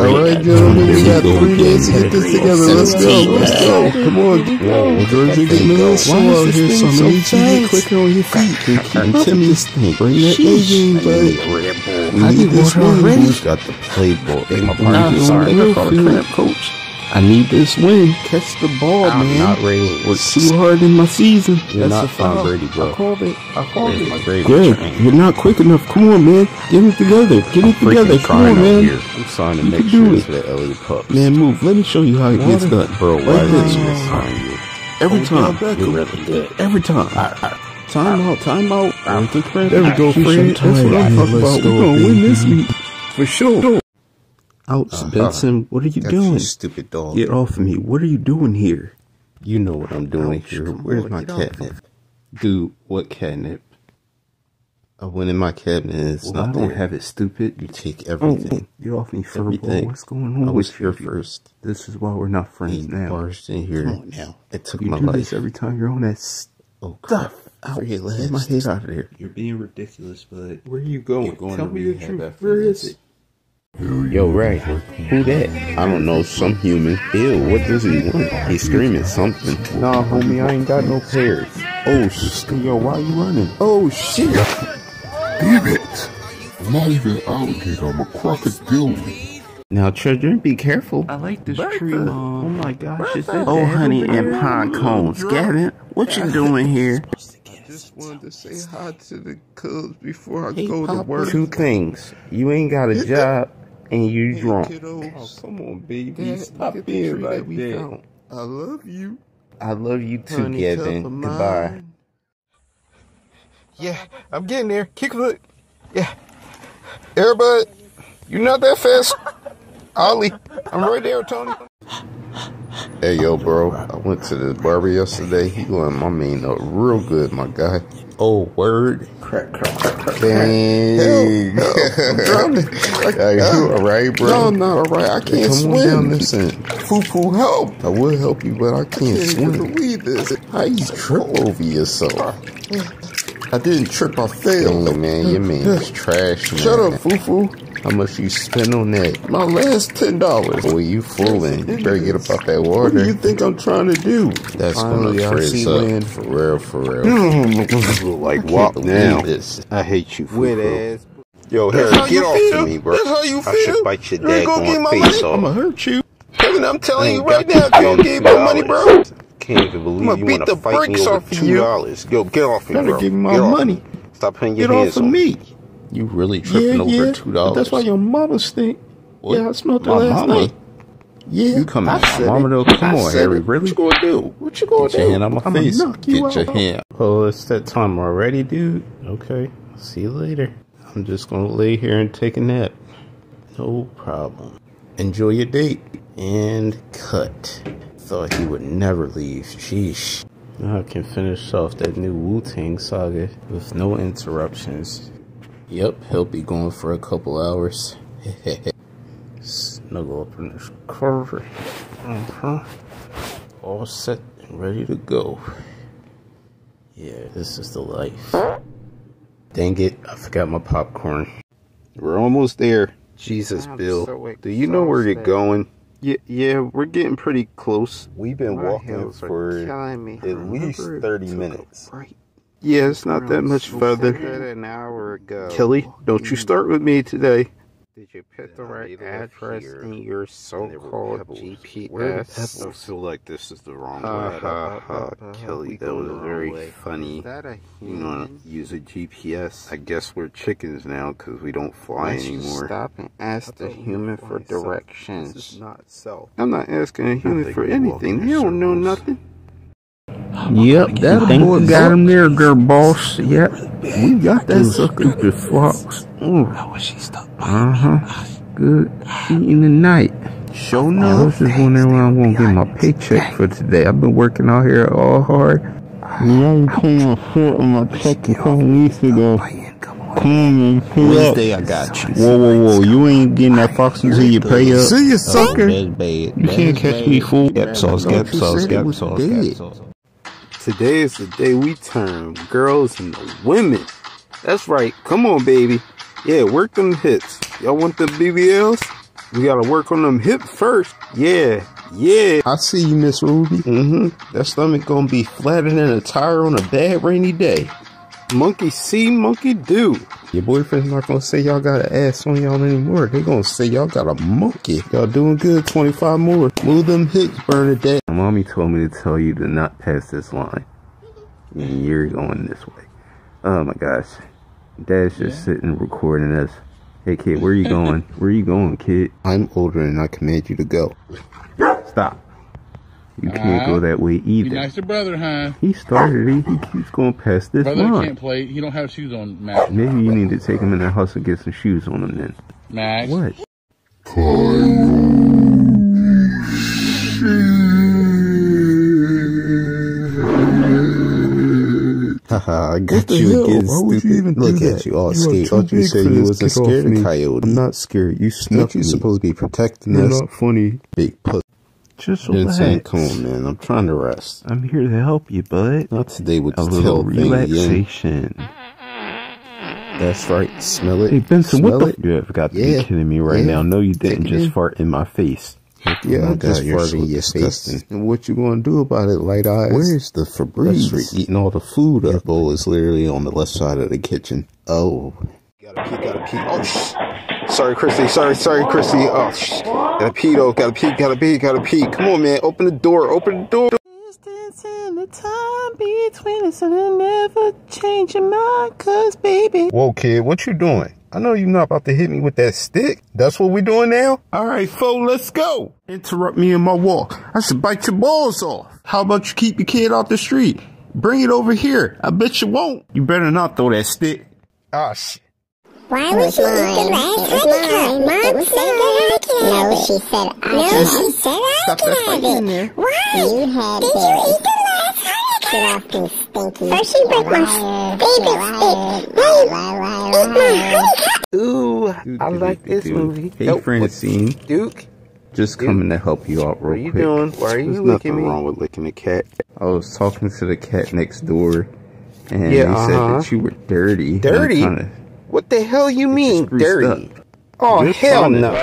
Alright, gentlemen, we got 3 minutes to get this together. Let's go. Come on. The girls are getting a little slow out here, so I'm gonna need you to get quicker on your feet. Timmy, bring that A-game, bud. I need this one already. Who's got the playbook? My partner, sorry, I called a crap coach. I need this win. Catch the ball, man. I'm not ready. Worked too hard in my season. You're not Tom Brady, bro. I called it. Greg, you're not quick enough. Come on, man. Get it together. Come on, man. I'm signing next year to the LA Pups. Man, move. Let me show you how it gets done. Bro, why Like this. Every time. You're really good. Every time. Time out. There we go, Fred. Fred. That's what I'm talking about. We're going to win this week. For sure. Out, Benson. What are you doing? You stupid dog. Get off of me. What are you doing here? You know what I'm doing here. Where's my catnip? Dude, what catnip? I went in my cabinet and it's Well, not I don't there. have it, stupid. You take everything. Get off me, Everything. furball. What's going on I was with here you? first. This is why we're not friends You now. barged in here. Come on now. It took You my do life. this every time you're on that stuff. Oh, crap. Get my head out of there. You're being ridiculous, bud. Where are you going? You're going Tell to me the rehab truth. after Where this. is it? Yo, Ray, who that? I don't know, some human. Ew, what does he want? He's screaming something. Nah, homie, I ain't got no pairs. Oh, shit. Yo, why you running? Oh, shit. Damn it! I'm not even an alligator, I'm a crocodile. Now, children, be careful. I like this tree, Mom. Oh my gosh, is that Oh, the honey, everybody? and pine cones. Gavin, what you doing here? I just wanted to say hi to the cubs before I Hey, go to Papa. work. 2 things. You ain't got a job, and you drunk. Kiddos. Come on, baby. Dad, Stop look at the being tree like that we that. found. I love you. I love you too, Honey, Gavin. cup of Goodbye. mine. Yeah, I'm getting there. Kickfoot. Yeah. Everybody, you're not that fast. Ollie, I'm right there, Tony. Hey, yo, bro. I went to the barber yesterday. He going my mean up real good, my guy. Oh, word. Crack. Dang. I'm drowning. Hey, you alright, bro? No, I'm not alright. I can't Come swim. on down this end. Foo-foo, help. I would help you, but I can't Can't swim. believe this. How you trip over yourself? I didn't trip. I failed. Dang, man, your man is trash, man. Shut up, foo-foo. How much you spend on that? My last $10. Boy, you fooling. You better get up out that What do you water. think I'm trying to do? That's Finally, gonna I frizz see up. land. For real, for real. Like Can't believe this. I hate you, With foo-foo. ass. Yo, That's Harry, how get you off feel? of me, bro. That's how you I should feel? bite your You ain't gonna get my daggone money? face I'ma off. hurt you. Kevin, I'm telling you Ain't right got now, if you don't $2. give me my money, bro. Can't even believe I'ma you beat want to the fight me brakes over off of you. $2. Yo, get off me, Better bro. give me my Get off money. me. Stop putting your Get hands off of on me. You really tripping over $2? But that's why your mama stink. What? Yeah, I smelled her My last mama? night. Yeah, You come I at my said mama it. though? Come I on, said Harry, it. really? What you gonna do? What you gonna Get do? your hand out my I'ma face. knock you Get your out. hand. Oh, it's that time already, dude. Okay, see you later. I'm just gonna lay here and take a nap. No problem. Enjoy your date. And cut. Thought he would never leave. Sheesh. Now I can finish off that new Wu-Tang saga with no interruptions. Yep, he'll be going for a couple hours. Snuggle up in this cover. All set and ready to go. Yeah, this is the life. Dang it, I forgot my popcorn. We're almost there. Jesus, Bill. Do you know where you're going? Yeah, we're getting pretty close. We've been My walking heels are for killing me. at least 30 minutes. Yeah, it's not that much further. An hour ago. Kelly, don't you start with me today. Did you put the right They live address here. in your so-called Pebbles. GPS? Where are the Pebbles? I feel like this is the wrong way. Kelly, that was very funny. Is that a You know, human? use a GPS. I guess we're chickens now because we don't fly Why don't you anymore. stop and ask the human for directions? This is not self. I'm not asking a human think for we're anything. walking They don't know circles. nothing. Yep, that boy got him there, girl boss. Yep. We got that sucker. Stupid fox. I wish he stopped by. Good eating tonight. Show no. I was just wondering when I'm gonna get my paycheck for today. I've been working out here all hard. Yeah, I came my foot on my check a couple weeks ago. Come on, man, pull up. Wednesday, I got you. Whoa. You ain't getting that fox until you pay up. See you, sucker. That's bad. You can't catch me, fool. Gap sauce, gap sauce, gap sauce, gap sauce. Today is the day we turn girls into women. That's right. Come on, baby. Yeah, work them hits. Y'all want the BBLs? We gotta work on them hips first. Yeah. I see you, Miss Ruby. That stomach gonna be flatter than a tire on a bad rainy day. Monkey see, monkey do. Your boyfriend's not gonna say y'all got an ass on y'all anymore. They gonna say y'all got a monkey. Y'all doing good. 25 more. Move them hips, Bernadette. My mommy told me to tell you to not pass this line. And you're going this way. Oh my gosh. Dad's just sitting recording us. Hey kid, where you going? Where you going, kid? I'm older and I command you to go. Stop. You can't go that way either. Be nice to brother, huh? He started it. He keeps going past this Brother line. can't play. He don't have shoes on, Max. Maybe you need to take him in the house and get some shoes on him then. Max. What? Haha, I got you again, stupid. Look at you all scared. Thought you said you wasn't scared of coyote. I'm not scared. You snuck me. You're supposed to be protecting us. You're not funny. Big puss. Just relax. Come on, man. I'm trying to rest. I'm here to help you, bud. Not today with the tail thing. Relaxation. That's right. Smell it. Hey, Benson, what the? You have got to be kidding me right now. No, you didn't just fart in my face. Yeah, I just farted in your face. And what you gonna do about it, light eyes? Where's the Febreze? That's for eating all the food up. That bowl is literally on the left side of the kitchen. Oh. Gotta pee. Oh, sorry, Christy. Sorry, Christy. Oh, gotta pee, though. Gotta pee. Come on, man. Open the door. Distance and the time between us, and I never change your mind, cause baby. Whoa, kid, what you doing? I know you're not about to hit me with that stick. That's what we doing now? All right, fo, let's go. Interrupt me in my walk. I should bite your balls off. How about you keep your kid off the street? Bring it over here. I bet you won't. You better not throw that stick. Ah, shit. Why would she eat the last honey cup? Mom said that I can have it. No, she said I can have it. No, she said I can have it. Why? You had it. Did you eat the last honey cup? Get off me, stinky. First she broke my favorite stick. Now you eat my honey cup. Ooh, I like this movie. Hey, Francine. Duke? Just coming to help you out real quick. What are you doing? Why are you licking me? There's nothing wrong with licking the cat. I was talking to the cat next door, and he said that you were dirty. Dirty? What the hell you mean, dirty? Oh, hell no.